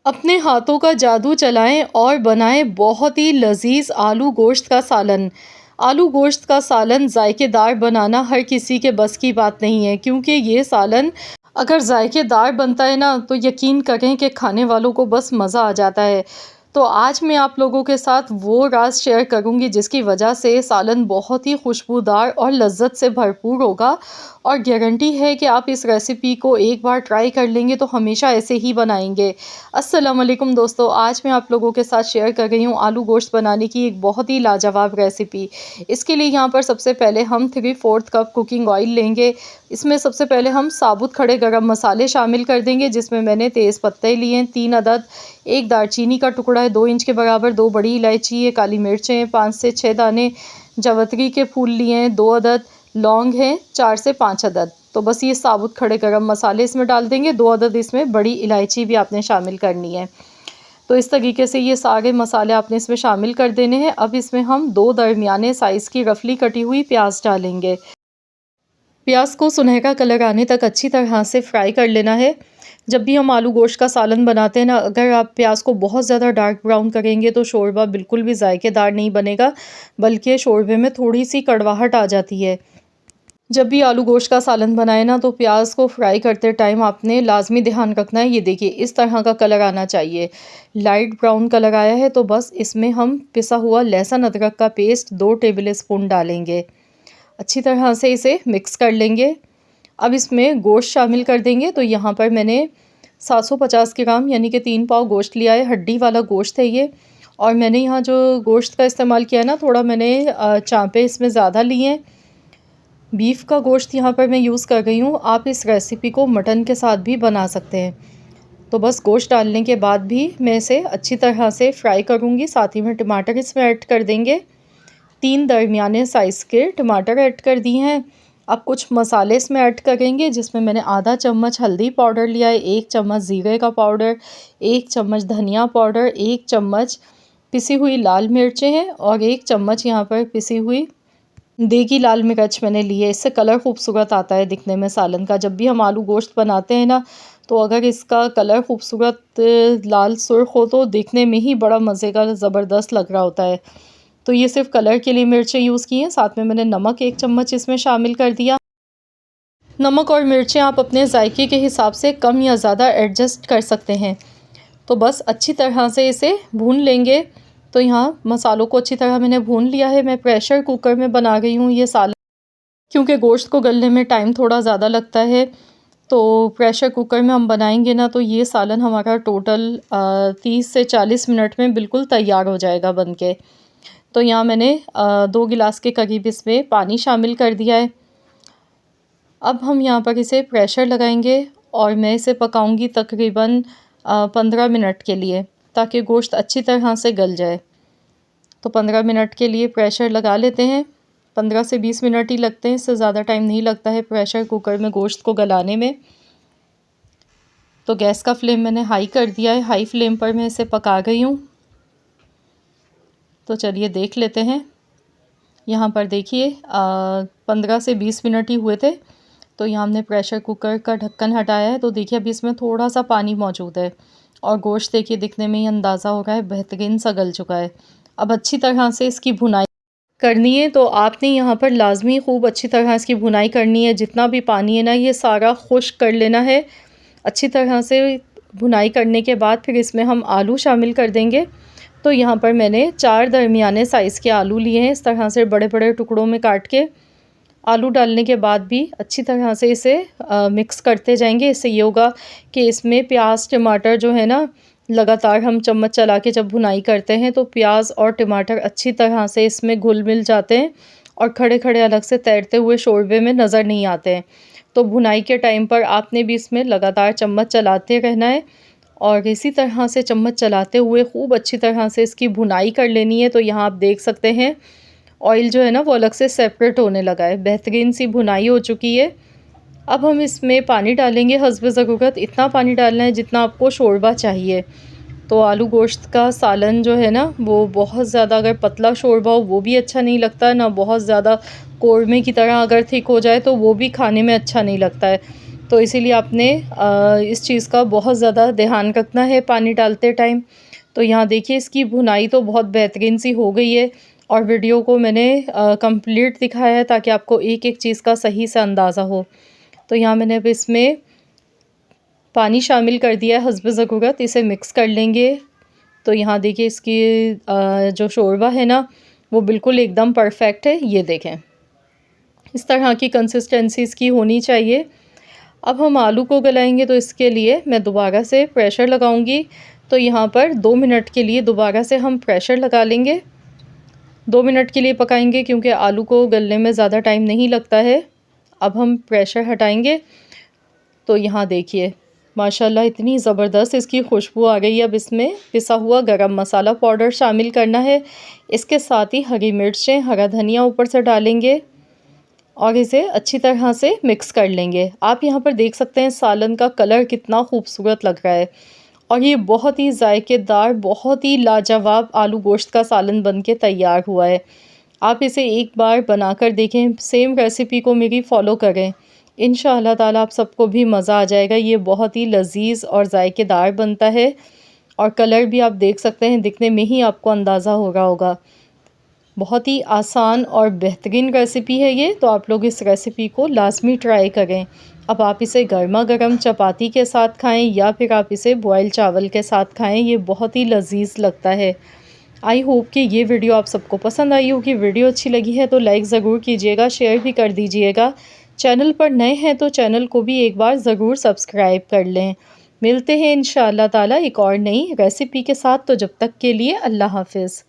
अपने हाथों का जादू चलाएं और बनाएं बहुत ही लजीज आलू गोश्त का सालन। आलू गोश्त का सालन जायकेदार बनाना हर किसी के बस की बात नहीं है, क्योंकि ये सालन अगर जायकेदार बनता है ना तो यकीन करें कि खाने वालों को बस मज़ा आ जाता है। तो आज मैं आप लोगों के साथ वो राज शेयर करूंगी जिसकी वजह से सालन बहुत ही खुशबूदार और लज्जत से भरपूर होगा। और गारंटी है कि आप इस रेसिपी को एक बार ट्राई कर लेंगे तो हमेशा ऐसे ही बनाएंगे। अस्सलाम वालेकुम दोस्तों, आज मैं आप लोगों के साथ शेयर कर रही हूँ आलू गोश्त बनाने की एक बहुत ही लाजवाब रेसिपी। इसके लिए यहाँ पर सबसे पहले हम 3/4 कप कुकिंग ऑयल लेंगे। इसमें सबसे पहले हम साबुत खड़े गरम मसाले शामिल कर देंगे, जिसमें मैंने तेज़ पत्ते लिए हैं 3 अदद, एक दालचीनी का टुकड़ा है 2 इंच के बराबर, 2 बड़ी इलायची है, काली मिर्चें हैं 5 से 6 दाने, जावित्री के फूल लिए हैं 2 अदद, लौंग हैं 4 से 5 अदद। तो बस ये साबुत खड़े गरम मसाले इसमें डाल देंगे, 2 अदद इसमें बड़ी इलायची भी आपने शामिल करनी है। तो इस तरीके से ये सारे मसाले आपने इसमें शामिल कर देने हैं। अब इसमें हम 2 दरमियाने साइज़ की रफली कटी हुई प्याज डालेंगे। प्याज को सुनहरा कलर आने तक अच्छी तरह से फ्राई कर लेना है। जब भी हम आलू गोश्त का सालन बनाते हैं ना, अगर आप प्याज को बहुत ज़्यादा डार्क ब्राउन करेंगे तो शोरबा बिल्कुल भी जायकेदार नहीं बनेगा, बल्कि शोरबे में थोड़ी सी कड़वाहट आ जाती है। जब भी आलू गोश्त का सालन बनाए ना तो प्याज को फ्राई करते टाइम आपने लाजमी ध्यान रखना है। ये देखिए इस तरह का कलर आना चाहिए। लाइट ब्राउन कलर आया है तो बस इसमें हम पिसा हुआ लहसुन अदरक का पेस्ट 2 टेबल स्पून डालेंगे। अच्छी तरह से इसे मिक्स कर लेंगे। अब इसमें गोश्त शामिल कर देंगे। तो यहाँ पर मैंने 750 ग्राम यानी कि 3 पाव गोश्त लिया है। हड्डी वाला गोश्त है ये। और मैंने यहाँ जो गोश्त का इस्तेमाल किया है ना, थोड़ा मैंने चाँपे इसमें ज़्यादा लिए हैं। बीफ का गोश्त यहाँ पर मैं यूज़ कर रही हूँ। आप इस रेसिपी को मटन के साथ भी बना सकते हैं। तो बस गोश्त डालने के बाद भी मैं इसे अच्छी तरह से फ्राई करूँगी। साथ ही में टमाटर इसमें ऐड कर देंगे। 3 दरमियाने साइज़ के टमाटर ऐड कर दिए हैं। अब कुछ मसाले इसमें ऐड करेंगे, जिसमें मैंने आधा चम्मच हल्दी पाउडर लिया है, 1 चम्मच ज़ीरे का पाउडर, 1 चम्मच धनिया पाउडर, 1 चम्मच पिसी हुई लाल मिर्चें हैं और 1 चम्मच यहाँ पर पिसी हुई देगी लाल मिर्च मैंने ली है। इससे कलर खूबसूरत आता है दिखने में सालन का। जब भी हम आलू गोश्त बनाते हैं ना, तो अगर इसका कलर खूबसूरत लाल सुर्ख हो तो देखने में ही बड़ा मज़े का ज़बरदस्त लग रहा होता है। तो ये सिर्फ कलर के लिए मिर्चें यूज़ की हैं। साथ में मैंने नमक 1 चम्मच इसमें शामिल कर दिया। नमक और मिर्चें आप अपने जायके के हिसाब से कम या ज़्यादा एडजस्ट कर सकते हैं। तो बस अच्छी तरह से इसे भून लेंगे। तो यहाँ मसालों को अच्छी तरह मैंने भून लिया है। मैं प्रेशर कुकर में बना रही हूँ ये सालन, क्योंकि गोश्त को गलने में टाइम थोड़ा ज़्यादा लगता है। तो प्रेशर कुकर में हम बनाएंगे ना तो ये सालन हमारा टोटल 30 से 40 मिनट में बिल्कुल तैयार हो जाएगा बन के। तो यहाँ मैंने 2 गिलास के करीब इसमें पानी शामिल कर दिया है। अब हम यहाँ पर इसे प्रेशर लगाएंगे और मैं इसे पकाऊंगी तकरीबन 15 मिनट के लिए, ताकि गोश्त अच्छी तरह से गल जाए। तो 15 मिनट के लिए प्रेशर लगा लेते हैं। 15 से 20 मिनट ही लगते हैं, इससे ज़्यादा टाइम नहीं लगता है प्रेशर कुकर में गोश्त को गलाने में। तो गैस का फ्लेम मैंने हाई कर दिया है। हाई फ्लेम पर मैं इसे पका गई हूँ। तो चलिए देख लेते हैं। यहाँ पर देखिए 15 से 20 मिनट ही हुए थे। तो यहाँ हमने प्रेशर कुकर का ढक्कन हटाया है। तो देखिए अभी इसमें थोड़ा सा पानी मौजूद है और गोश्त देखिए दिखने में ही अंदाज़ा हो रहा है बेहतरीन सा गल चुका है। अब अच्छी तरह से इसकी भुनाई करनी है। तो आपने यहाँ पर लाजमी खूब अच्छी तरह इसकी भुनाई करनी है। जितना भी पानी है ना, ये सारा खुश्क कर लेना है। अच्छी तरह से भुनाई करने के बाद फिर इसमें हम आलू शामिल कर देंगे। तो यहाँ पर मैंने 4 दरमियाने साइज़ के आलू लिए हैं, इस तरह से बड़े बड़े टुकड़ों में काट के। आलू डालने के बाद भी अच्छी तरह से इसे मिक्स करते जाएंगे। इससे ये होगा कि इसमें प्याज टमाटर जो है ना, लगातार हम चम्मच चला के जब भुनाई करते हैं तो प्याज और टमाटर अच्छी तरह से इसमें घुल मिल जाते हैं और खड़े खड़े अलग से तैरते हुए शोरबे में नज़र नहीं आते हैं। तो भुनाई के टाइम पर आपने भी इसमें लगातार चम्मच चलाते रहना है और इसी तरह से चम्मच चलाते हुए खूब अच्छी तरह से इसकी भुनाई कर लेनी है। तो यहाँ आप देख सकते हैं ऑयल जो है ना वो अलग से सेपरेट होने लगा है। बेहतरीन सी भुनाई हो चुकी है। अब हम इसमें पानी डालेंगे हस्ब ज़रूरत। इतना पानी डालना है जितना आपको शोरबा चाहिए। तो आलू गोश्त का सालन जो है ना, वो बहुत ज़्यादा अगर पतला शोरबा हो वो भी अच्छा नहीं लगता है ना, बहुत ज़्यादा कोरमे की तरह अगर थिक हो जाए तो वो भी खाने में अच्छा नहीं लगता है। तो इसीलिए आपने इस चीज़ का बहुत ज़्यादा ध्यान रखना है पानी डालते टाइम। तो यहाँ देखिए इसकी भुनाई तो बहुत बेहतरीन सी हो गई है और वीडियो को मैंने कंप्लीट दिखाया है ताकि आपको एक-एक चीज़ का सही से अंदाज़ा हो। तो यहाँ मैंने अब इसमें पानी शामिल कर दिया है हस्ब ज़रूरत, इसे मिक्स कर लेंगे। तो यहाँ देखिए इसकी जो शोरबा है ना वो बिल्कुल एकदम परफेक्ट है, ये देखें। इस तरह की कंसिस्टेंसी इसकी होनी चाहिए। अब हम आलू को गलाएंगे तो इसके लिए मैं दोबारा से प्रेशर लगाऊंगी। तो यहाँ पर 2 मिनट के लिए दोबारा से हम प्रेशर लगा लेंगे। 2 मिनट के लिए पकाएंगे क्योंकि आलू को गलने में ज़्यादा टाइम नहीं लगता है। अब हम प्रेशर हटाएंगे तो यहाँ देखिए माशाल्लाह इतनी ज़बरदस्त इसकी खुशबू आ गई है। अब इसमें पिसा हुआ गरम मसाला पाउडर शामिल करना है। इसके साथ ही हरी मिर्चें, हरा धनिया ऊपर से डालेंगे और इसे अच्छी तरह से मिक्स कर लेंगे। आप यहाँ पर देख सकते हैं सालन का कलर कितना खूबसूरत लग रहा है और ये बहुत ही जायकेदार, बहुत ही लाजवाब आलू गोश्त का सालन बनके तैयार हुआ है। आप इसे एक बार बनाकर देखें, सेम रेसिपी को मेरी फ़ॉलो करें। इंशाअल्लाह ताला आप सबको भी मज़ा आ जाएगा। ये बहुत ही लज़ीज़ और जायकेदार बनता है और कलर भी आप देख सकते हैं, दिखने में ही आपको अंदाज़ा हो रहा होगा। बहुत ही आसान और बेहतरीन रेसिपी है ये, तो आप लोग इस रेसिपी को लाज़मी ट्राई करें। अब आप इसे गर्मा गर्म चपाती के साथ खाएं या फिर आप इसे बॉयल चावल के साथ खाएं, ये बहुत ही लज़ीज़ लगता है। आई होप कि ये वीडियो आप सबको पसंद आई होगी। वीडियो अच्छी लगी है तो लाइक ज़रूर कीजिएगा, शेयर भी कर दीजिएगा। चैनल पर नए हैं तो चैनल को भी एक बार ज़रूर सब्सक्राइब कर लें। मिलते हैं इंशाअल्लाह ताला एक और नई रेसिपी के साथ, तो जब तक के लिए अल्लाह हाफ़िज़।